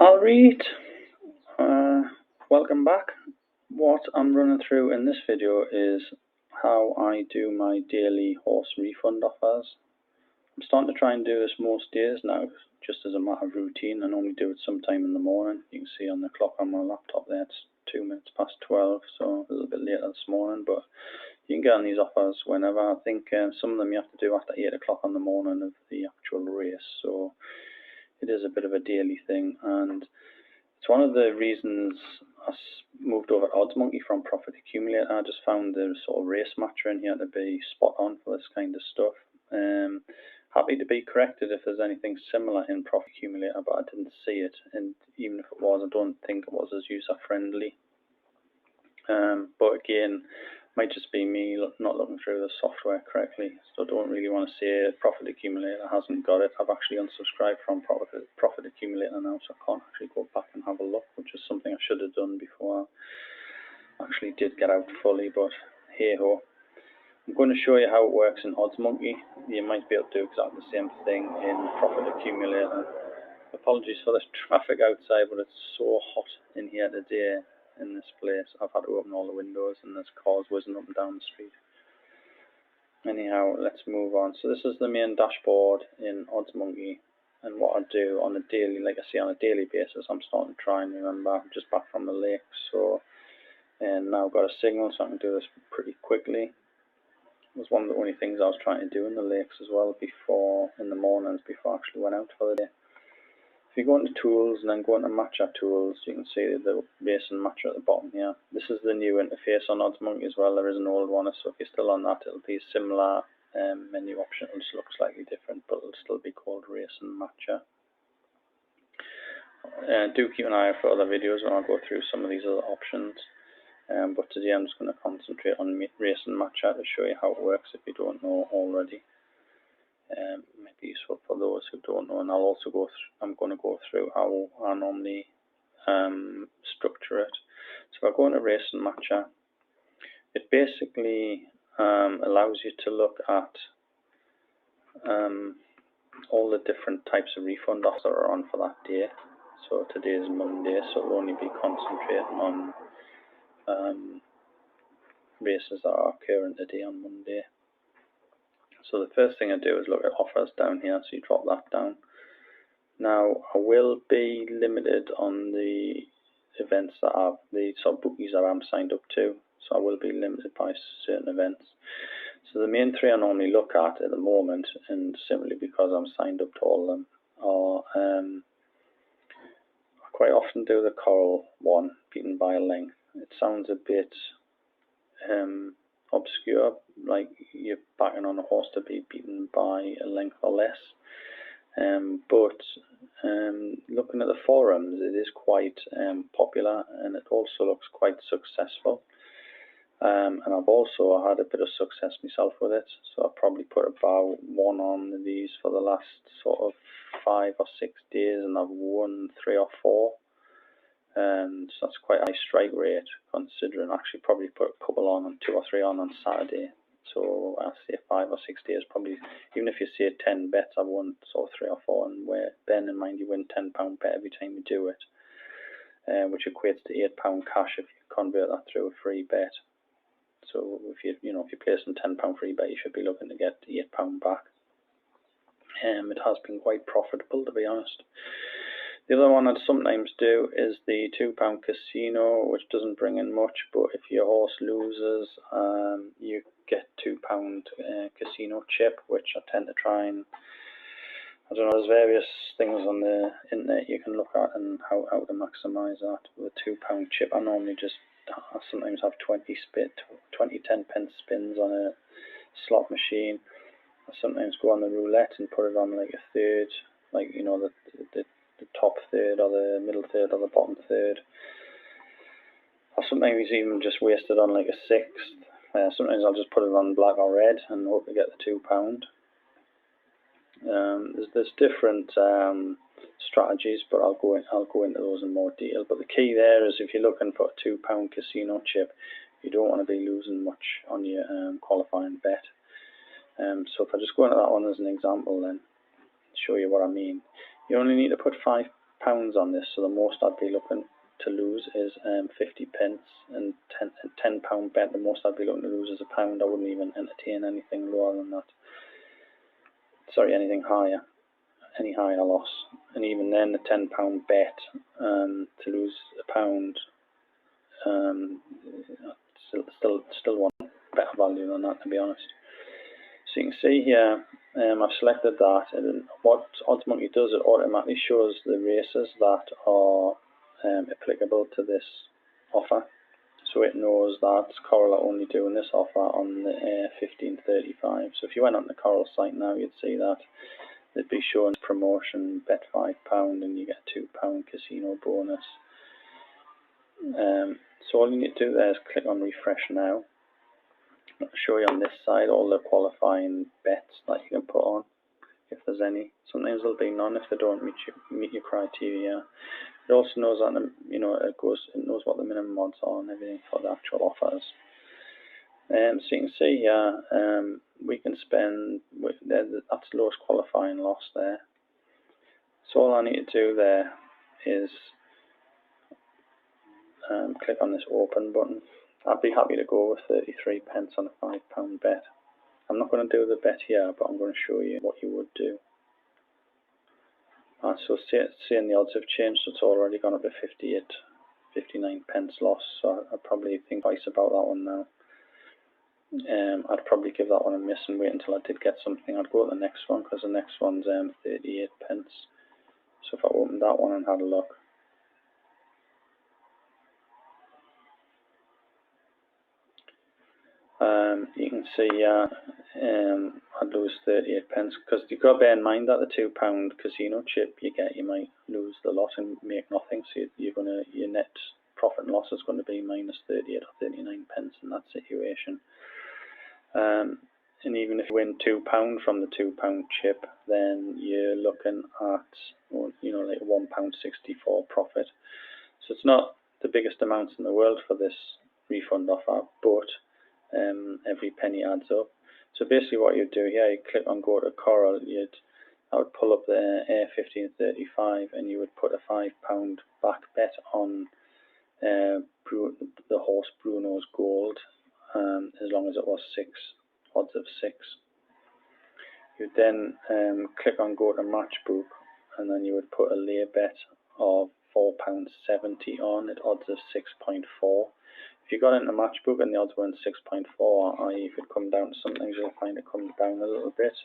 I'll read. Welcome back. What I'm running through in this video is how I do my daily horse refund offers. I'm starting to try and do this most days now, just as a matter of routine. I normally do it sometime in the morning. You can see on the clock on my laptop there, it's 2 minutes past 12, so a little bit later this morning, but you can get on these offers whenever. I think some of them you have to do after 8 o'clock in the morning of the actual race, so it is a bit of a daily thing, and it's one of the reasons I moved over to OddsMonkey from Profit Accumulator. I just found the sort of race matcher in here to be spot on for this kind of stuff. Happy to be corrected if there's anything similar in Profit Accumulator, but I didn't see it, and even if it was, I don't think it was as user friendly. But again, might just be me not looking through the software correctly, so I don't really want to say Profit Accumulator hasn't got it. I've actually unsubscribed from Profit Accumulator now, so I can't actually go back and have a look, which is something I should have done before I actually did get out fully, but hey ho. I'm going to show you how it works in OddsMonkey. You might be able to do exactly the same thing in Profit Accumulator. Apologies for this traffic outside, but it's so hot in here today in this place. I've had to open all the windows and there's cars whizzing up and down the street. Anyhow, let's move on. So this is the main dashboard in OddsMonkey, and what I do on a daily, like I say, on a daily basis, I'm starting to try and remember. I'm just back from the lake, so and now I've got a signal, so I can do this pretty quickly. It was one of the only things I was trying to do in the lakes as well before, in the mornings, before I actually went out for the day. If you go into tools and then go into matcher tools, you can see the race and matcher at the bottom here. This is the new interface on OddsMonkey as well. There is an old one, so if you're still on that, it'll be a similar menu option. It'll just look slightly different, but it'll still be called race and matcher. Do keep an eye out for other videos when I go through some of these other options. But today I'm just going to concentrate on race and matcher to show you how it works if you don't know already. Might be useful for those who don't know, and I'll also I'm going to go through how I normally structure it. So if I go into race and matcher, it basically allows you to look at all the different types of refund offers that are on for that day. So today is Monday, so it'll only be concentrating on races that are occurring today on Monday. So the first thing I do is look at offers down here, so you drop that down. Now I will be limited on the events that the sort of bookies that I'm signed up to, so I will be limited by certain events. So the main three I normally look at the moment, and simply because I'm signed up to all of them, are I quite often do the Coral one, beaten by a length. It sounds a bit obscure, like you're backing on a horse to be beaten by a length or less. But looking at the forums, it is quite popular, and it also looks quite successful. And I've also had a bit of success myself with it, so I've probably put about 1 on these for the last sort of 5 or 6 days, and I've won 3 or 4. And so that's quite a high strike rate, considering I actually probably put a couple on 2 or 3 on Saturday. So I say 5 or 6 days, probably, even if you say 10 bets, I've won sort of 3 or 4, and bearing in mind you win £10 bet every time you do it, which equates to £8 cash if you convert that through a free bet. So if you're placing £10 free bet, you should be looking to get £8 back. It has been quite profitable, to be honest. The other one I'd sometimes do is the £2 casino, which doesn't bring in much, but if your horse loses, you get £2 casino chip, which I tend to try and, I don't know, there's various things on the internet you can look at and how to maximise that. With a £2 chip, I sometimes have 20 10-pence spins on a slot machine. I sometimes go on the roulette and put it on like a third, like, you know, the top third or the middle third or the bottom third. Or sometimes even just waste it on like a sixth. Sometimes I'll just put it on black or red and hope to get the £2. There's different strategies, but I'll go into those in more detail. But the key there is, if you're looking for a £2 casino chip, you don't want to be losing much on your qualifying bet. So if I just go into that one as an example, then show you what I mean. You only need to put £5 pounds on this, so the most I'd be looking to lose is 50p, and £10 bet, the most I'd be looking to lose is £1. I wouldn't even entertain anything lower than that. Sorry, anything higher, any higher loss. And even then, the £10 bet to lose £1, still want better value than that, to be honest. So you can see here, I've selected that, and what Oddsmonkey does, it automatically shows the races that are applicable to this offer. So it knows that Coral are only doing this offer on the 1535. So if you went on the Coral site now, you'd see that they'd be showing promotion, bet £5 and you get a £2 casino bonus. So all you need to do there is click on refresh now. I'll show you on this side all the qualifying bets that you can put on, if there's any. Sometimes there'll be none if they don't meet your criteria. It also knows that it knows what the minimum odds are and everything for the actual offers. So you can see here, we can spend, that's lowest qualifying loss there. So all I need to do there is click on this open button. I'd be happy to go with 33p on a £5 bet. I'm not going to do the bet here, but I'm going to show you what you would do. So seeing the odds have changed, so it's already gone up to 59p loss, so I'd probably think twice about that one now. I'd probably give that one a miss and wait until I did get something. I'd go to the next one, because the next one's 38p. So if I opened that one and had a look, you can see I'd lose 38p, because you've got to bear in mind that the £2 casino chip you get, you might lose the lot and make nothing. So your net profit and loss is going to be minus 38 or 39p in that situation. And even if you win £2 from the £2 chip, then you're looking at like £1.64 profit. So it's not the biggest amounts in the world for this refund offer, but every penny adds up. So basically what you'd do here, you click on go to Coral, I would pull up the Air 1535 and you would put a £5 back bet on the horse Bruno's Gold, as long as it was odds of 6. You'd then click on go to Matchbook, and then you would put a lay bet of £4.70 on at odds of 6.4. If you got into Matchbook and the odds weren't 6.4, i.e. if it come down to something, you'll find it comes down a little bit.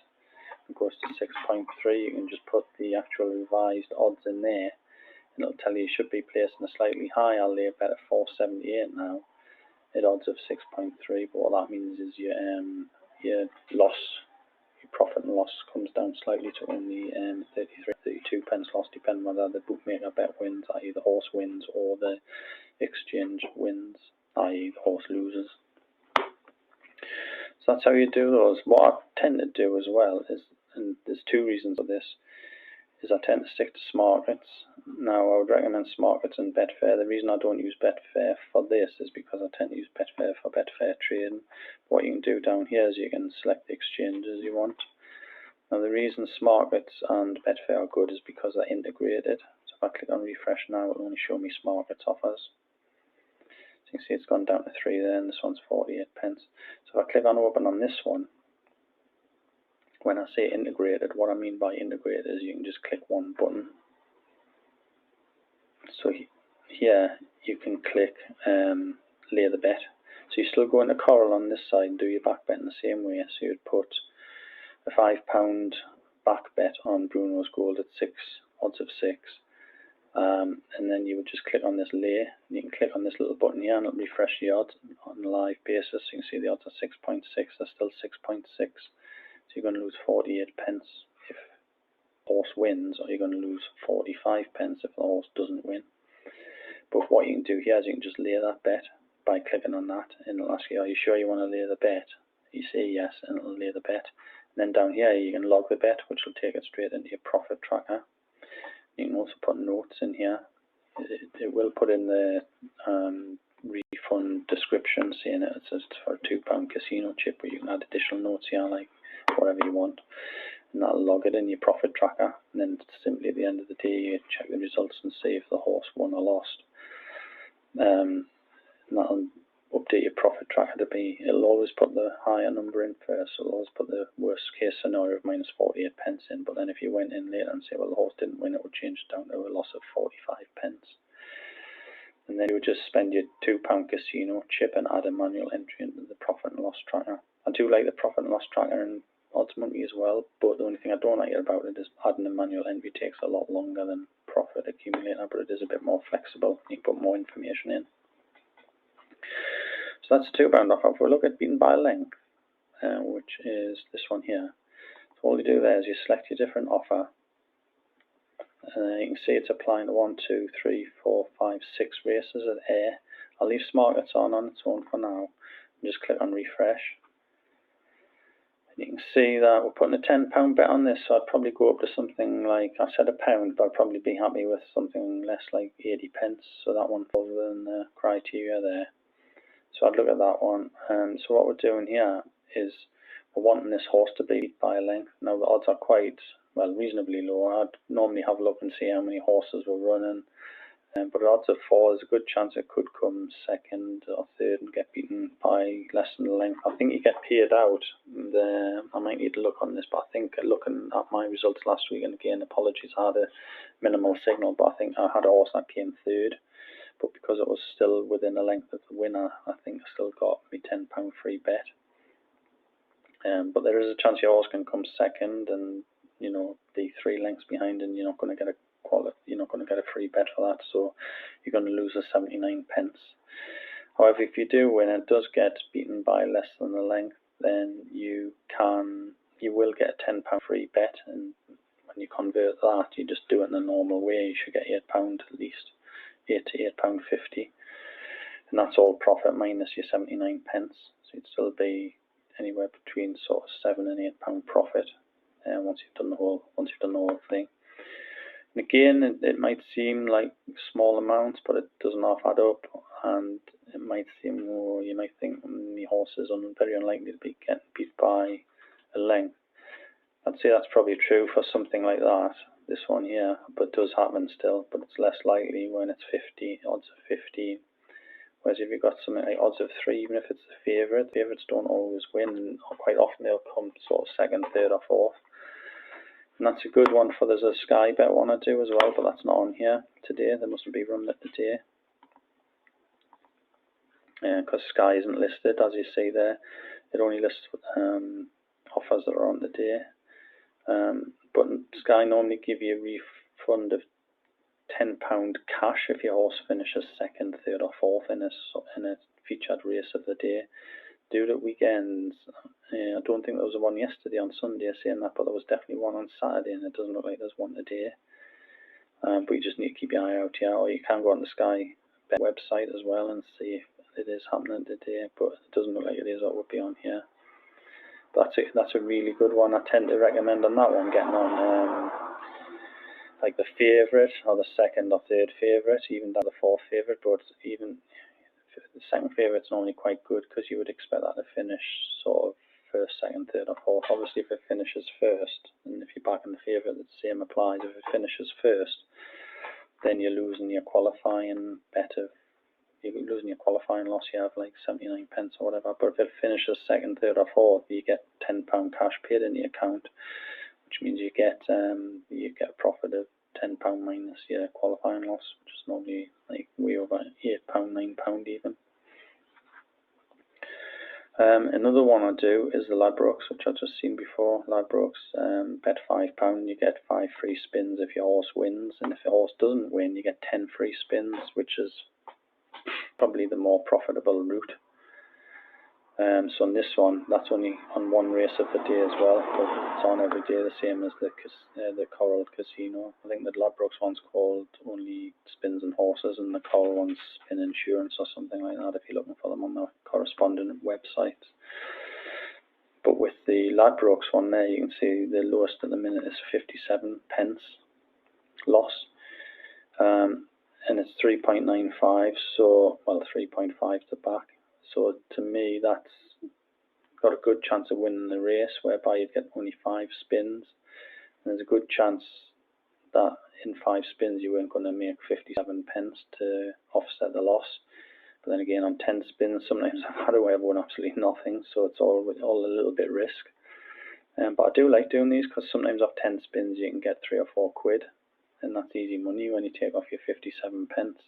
It goes to 6.3, you can just put the actual revised odds in there, and it'll tell you should be placing a slightly higher lay bet at 478 now, at odds of 6.3, but what that means is your loss, your profit and loss comes down slightly to only 32p loss, depending whether the bookmaker bet wins, i.e. the horse wins, or the exchange wins, i.e. the horse loses. So that's how you do those. What I tend to do as well is, and there's two reasons for this, is I tend to stick to Smarkets. Now I would recommend Smarkets and Betfair. The reason I don't use Betfair for this is because I tend to use Betfair for Betfair trading. What you can do down here is you can select the exchanges you want. Now the reason Smarkets and Betfair are good is because they're integrated. So if I click on refresh now, it will only show me Smarkets offers. So you can see it's gone down to 3 there, and this one's 48p. So if I click on open on this one, when I say integrated, what I mean by integrated is you can just click one button. So here you can click lay the bet. So you still go into Coral on this side and do your back bet in the same way. So you'd put a £5 back bet on Bruno's Gold at odds of 6. And then you would just click on this lay, and you can click on this little button here and it'll refresh the odds on a live basis. So you can see the odds are 6.6, they're still 6.6. So you're going to lose 48p if the horse wins, or you're going to lose 45p if the horse doesn't win. But what you can do here is you can just lay that bet by clicking on that, and it'll ask you, are you sure you want to lay the bet? You say yes, and it'll lay the bet. And then down here you can log the bet, which will take it straight into your profit tracker. You can also put notes in here. It will put in the refund description saying it says it's for a £2 casino chip, but you can add additional notes here like whatever you want, and that'll log it in your profit tracker. And then simply at the the end of the day you check the results and see if the horse won or lost. And that'll update your profit tracker to be, it'll always put the higher number in first, so it'll always put the worst case scenario of minus 48 pence in, but then if you went in later and say, well, the horse didn't win, it would change down to a loss of 45 pence. And then you would just spend your £2 casino chip and add a manual entry into the profit and loss tracker. I do like the profit and loss tracker in Oddsmonkey as well, but the only thing I don't like about it is adding a manual entry takes a lot longer than profit accumulator, but it is a bit more flexible. You can put more information in. So that's a £2 offer. If we look at beaten by length, which is this one here, so all you do there is you select your different offer. You can see it's applying to 1, 2, 3, 4, 5, 6 races at A. I'll leave Smarkets on its own for now. And just click on refresh. And you can see that we're putting a £10 bet on this, so I'd probably go up to something like, I said £1, but I'd probably be happy with something less like 80 pence. So that one falls within the criteria there. So I'd look at that one. So what we're doing here is we're wanting this horse to be beat by a length. Now the odds are quite, well, reasonably low. I'd normally have a look and see how many horses we're running. But at odds of 4, there's a good chance it could come second or third and get beaten by less than the length. I think you get paid out. I might need to look on this, but I think looking at my results last week, and again, apologies, I had a minimal signal, but I think I had a horse that came third. But because it was still within the length of the winner, I think I still got my £10 free bet. But there is a chance your horse can come second and, you know, be 3 lengths behind, and you're not going to get a free bet for that, so you're going to lose the 79 pence. However, if you do win and it does get beaten by less than the length, then you will get a £10 free bet, and when you convert that, you just do it in the normal way. You should get £8 at least, £8 to £8.50, and that's all profit minus your 79 pence. So you'd still be anywhere between sort of £7 and £8 profit, once you've done the whole thing. And again, it might seem like small amounts, but it doesn't half add up, and it might seem more. You might think the horse is very unlikely to be getting beat by a length. I'd say that's probably true for something like that, this one here, but it does happen still, but it's less likely when it's 50, odds of 15. Whereas if you've got something like odds of 3, even if it's the favourite, favourites don't always win, or quite often they'll come sort of second, third or fourth. And that's a good one for, there's a Sky Bet one I do as well, but that's not on here today. They mustn't be running it today. Because Sky isn't listed, as you see there. It only lists offers that are on the day. But Sky normally give you a refund of £10 cash if your horse finishes second, third or fourth in a featured race of the day. Do it at weekends. I don't think there was one yesterday on Sunday saying that, but there was definitely one on Saturday, and it doesn't look like there's one today. But you just need to keep your eye out, yeah. Or you can go on the Sky Bet website as well and see if it is happening today, but it doesn't look like it is. That would be on here. But that's a really good one. I tend to recommend on that one getting on like the favourite or the second or third favourite, even down to the fourth favourite. But even the second favourite's normally quite good, because you would expect that to finish sort of first, second, third or fourth. Obviously if it finishes first, and if you're backing the favourite, the same applies. If it finishes first, then you're losing your qualifying bet of, you're losing your qualifying loss. You have like 79 pence or whatever. But if it finishes second, third or fourth, you get £10 cash paid in the account, which means you get a profit of £10 minus your qualifying loss, which is normally like way over £8, £9 even. Another one I do is the Ladbrokes, which I've just seen before. Ladbrokes, bet £5, you get 5 free spins if your horse wins, and if your horse doesn't win, you get 10 free spins, which is probably the more profitable route. So on this one, that's only on one race of the day as well, but it's on every day, the same as the Coral Casino. I think the Ladbrokes one's called Only Spins and Horses, and the Coral one's Spin Insurance or something like that, if you're looking for them on the corresponding websites. But with the Ladbrokes one there, you can see the lowest at the minute is 57 pence loss. And it's 3.95, so, well, 3.5 to back. So to me, that's got a good chance of winning the race, whereby you get only 5 spins. And there's a good chance that in 5 spins you weren't going to make 57 pence to offset the loss. But then again, on 10 spins, sometimes I've had a way of won absolutely nothing, so it's all a little bit risk. But I do like doing these because sometimes off 10 spins you can get 3 or 4 quid, and that's easy money when you take off your 57 pence.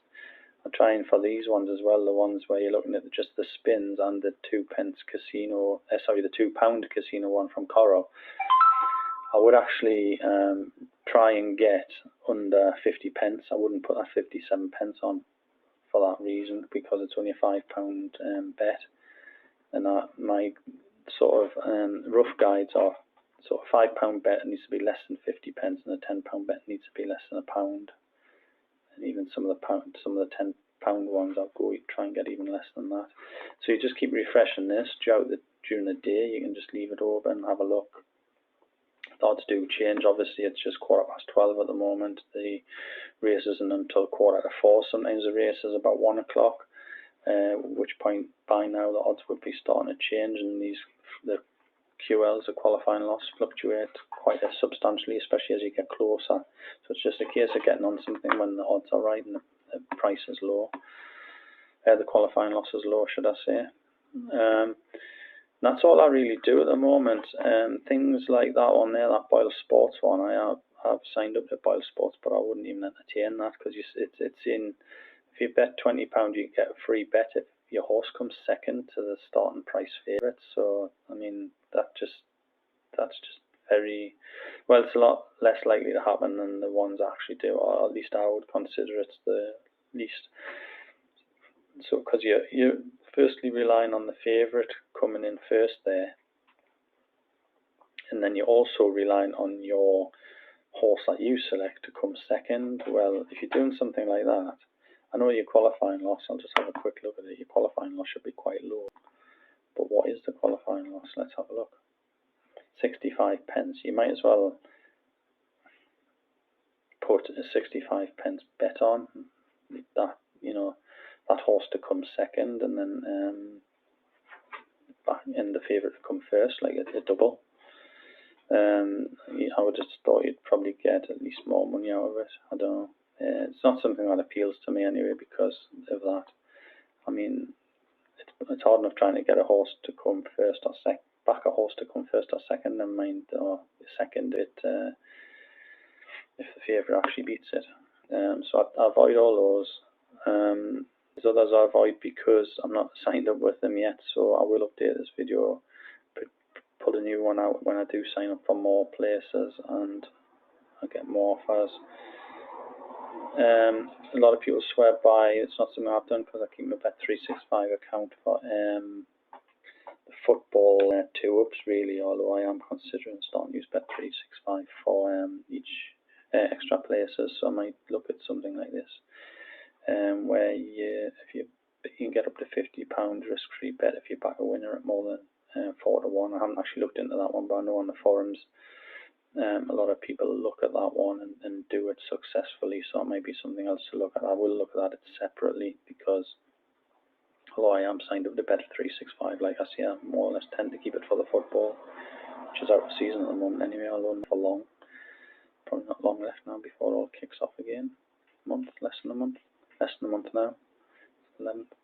I'm trying for these ones as well, the ones where you're looking at just the spins and the £2 casino, the £2 casino one from Coro. I would actually try and get under 50 pence. I wouldn't put that 57 pence on for that reason, because it's only a £5 bet, and my sort of rough guides are sort of £5 bet needs to be less than 50 pence, and a £10 bet needs to be less than £1. And even some of the £10 ones, I'll go try and get even less than that. So you just keep refreshing this during the day. You can just leave it open and have a look. The odds do change. Obviously, it's just 12:15 at the moment. The race isn't until 4:45. Sometimes the race is about 1 o'clock, which point by now the odds would be starting to change, and the QLs, the qualifying loss, fluctuate quite substantially, especially as you get closer. So it's just a case of getting on something when the odds are right and the price is low. The qualifying loss is low, should I say. That's all I really do at the moment. Things like that one there, that Boyle Sports one, I have signed up to Boyle Sports, but I wouldn't even entertain that, because it's in, if you bet £20, you get a free bet if your horse comes second to the starting price favourite. So I mean, that's just very, well, it's a lot less likely to happen than the ones I actually do, or at least I would consider it's the least. So because you're firstly relying on the favourite coming in first there, and then you're also relying on your horse that you select to come second. Well, if you're doing something like that, I know your qualifying loss, I'll just have a quick look at it. Your qualifying loss should be quite low. But what is the qualifying loss? Let's have a look. 65 pence. You might as well put a 65 pence bet on that, that horse to come second, and then the favourite to come first, like a double. I would just thought you'd probably get at least more money out of it. I don't know. It's not something that appeals to me anyway because of that. I mean, it's hard enough trying to get a horse to come first or back a horse to come first or second, never mind or second it if the favourite actually beats it. So I avoid all those. There's others I avoid because I'm not signed up with them yet, so I will update this video, put a new one out when I do sign up for more places and I get more offers. A lot of people swear by, it's not something I've done because I keep my Bet365 account for the football 2-ups really, although I am considering starting to use Bet365 for each extra places, so I might look at something like this, where you can get up to £50 risk-free bet if you back a winner at more than 4-1. I haven't actually looked into that one, but I know on the forums a lot of people look at that one and do it successfully, so it might be something else to look at. I will look at it separately because although I am signed up to Bet365, like I say, I more or less tend to keep it for the football, which is out of season at the moment anyway, although not for long. Probably not long left now before it all kicks off again. Less than a month now, 11th.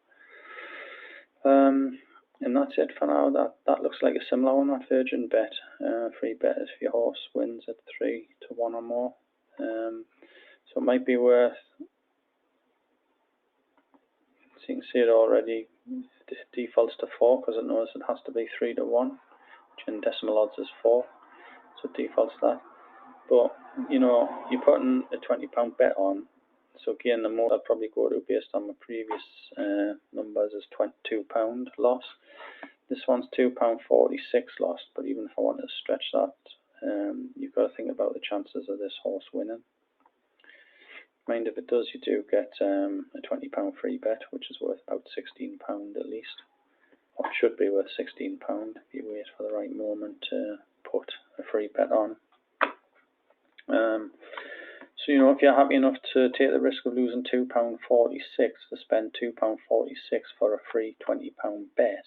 And that's it for now. That looks like a similar one, that Virgin Bet. Free bet if your horse wins at 3-1 or more. So it might be worth, so you can see it already, it defaults to 4 because it knows it has to be 3-1, which in decimal odds is 4, so it defaults that. But, you're putting a £20 bet on, so again, the most I'd probably go to based on my previous numbers is £22 loss. This one's £2.46 loss, but even if I wanted to stretch that, you've got to think about the chances of this horse winning. Mind if it does, you do get a £20 free bet, which is worth about £16 at least. Or it should be worth £16 if you wait for the right moment to put a free bet on. So, if you're happy enough to take the risk of losing £2.46 to spend £2.46 for a free £20 bet,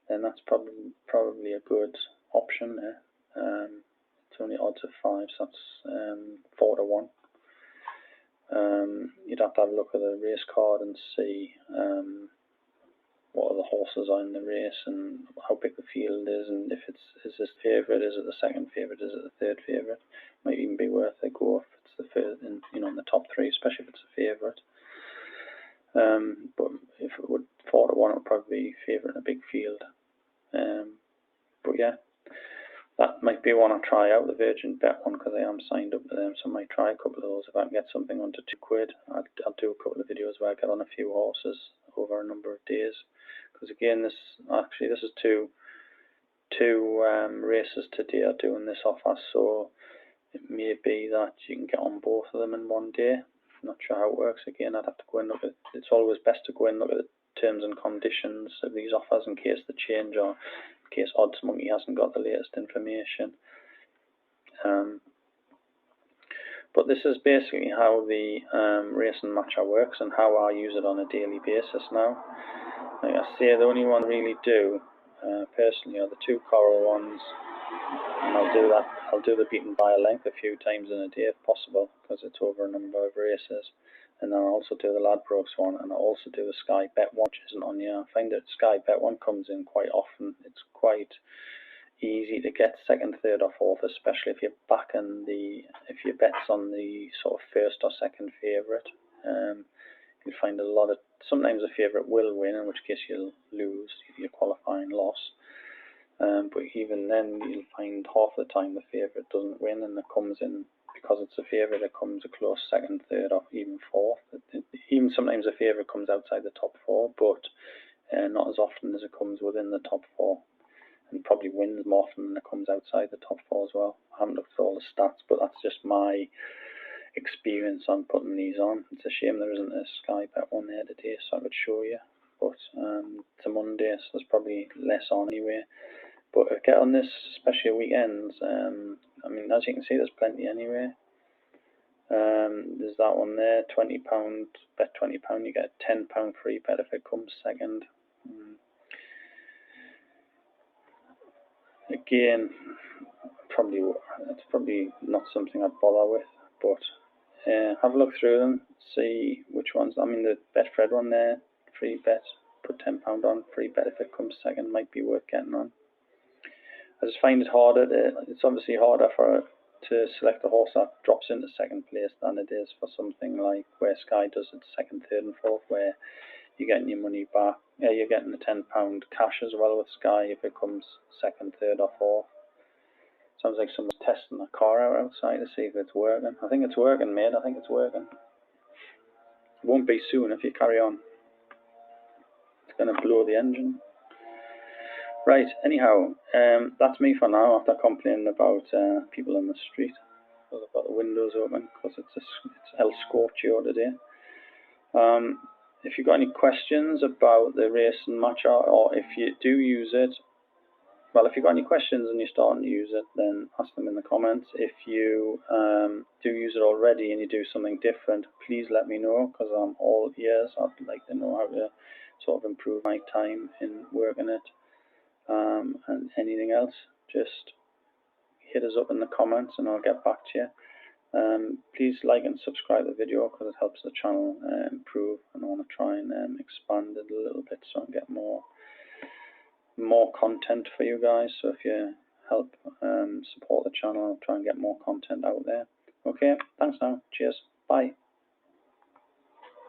then that's probably a good option there. It's only odds of 5, so that's 4-1. you'd have to have a look at the race card and see what other horses are in the race and how big the field is, and if is this favourite, is it the second favourite, is it the third favourite. Might even be worth a go if it's the first, in the top three, especially if it's a favourite. But if it would 4 to 1, it would probably be favourite in a big field. But yeah, that might be one I'll try out, the Virgin Bet one, because I am signed up to them, so I might try a couple of those. If I can get something under £2, I'll do a couple of videos where I get on a few horses over a number of days. Because again, this is two races today are doing this offer, so it may be that you can get on both of them in one day. I'm not sure how it works. Again, I'd have to go and look at. It's always best to go and look at the terms and conditions of these offers in case they change, or in case Odds Monkey hasn't got the latest information. But this is basically how the Racing Matcher works and how I use it on a daily basis now. Like I say, the only one I really do personally are the 2 Coral ones, and I'll do the Beaten by a Length a few times in a day if possible, because it's over a number of races. And then I'll also do the Ladbrokes one, and I'll also do the Sky Bet one, which isn't on here. I find that Sky Bet one comes in quite often. It's quite easy to get second, third or fourth, especially if you're backing if your bet's on the sort of first or second favourite. You'll find sometimes a favourite will win, in which case you'll lose your qualifying loss. But even then, you'll find half the time the favourite doesn't win, and it comes in, because it's a favourite, it comes a close second, third or even fourth. Even sometimes a favourite comes outside the top 4, but not as often as it comes within the top 4. And probably wins more often than it comes outside the top 4 as well. I haven't looked at all the stats, but that's just my experience on putting these on. It's a shame there isn't a Sky Bet one there today, so I could show you. But it's a Monday, so there's probably less on anyway. But get on this, especially at weekends. I mean, as you can see, there's plenty anyway. There's that one there, £20, bet £20, you get a £10 free bet if it comes second. Again, it's probably not something I'd bother with, but have a look through them, see which ones. I mean, the Betfred one there, free bet, put £10 on, free bet if it comes second, might be worth getting on. I just find it harder. It's obviously harder to select a horse that drops into second place than it is for something like where Sky does it second, third and fourth, where you're getting your money back. Yeah, you're getting the £10 cash as well with Sky if it comes second, third or fourth. Sounds like someone's testing a car out outside to see if it's working. I think it's working, mate. I think it's working. It won't be soon if you carry on. It's going to blow the engine. Right, anyhow, that's me for now, after complaining about people in the street. So they've got the windows open because it's El Scorchio today. If you've got any questions about the Racing Matcher, or if you do use it, well, if you've got any questions and you're starting to use it, then ask them in the comments. If you do use it already and you do something different, please let me know, because I'm all ears. I'd like to know how to sort of improve my time in working it. And anything else, just hit us up in the comments and I'll get back to you. Please like and subscribe the video, because it helps the channel improve, and I want to try and expand it a little bit so I can get more content for you guys. So if you help support the channel, I'll try and get more content out there. Okay, thanks now. Cheers.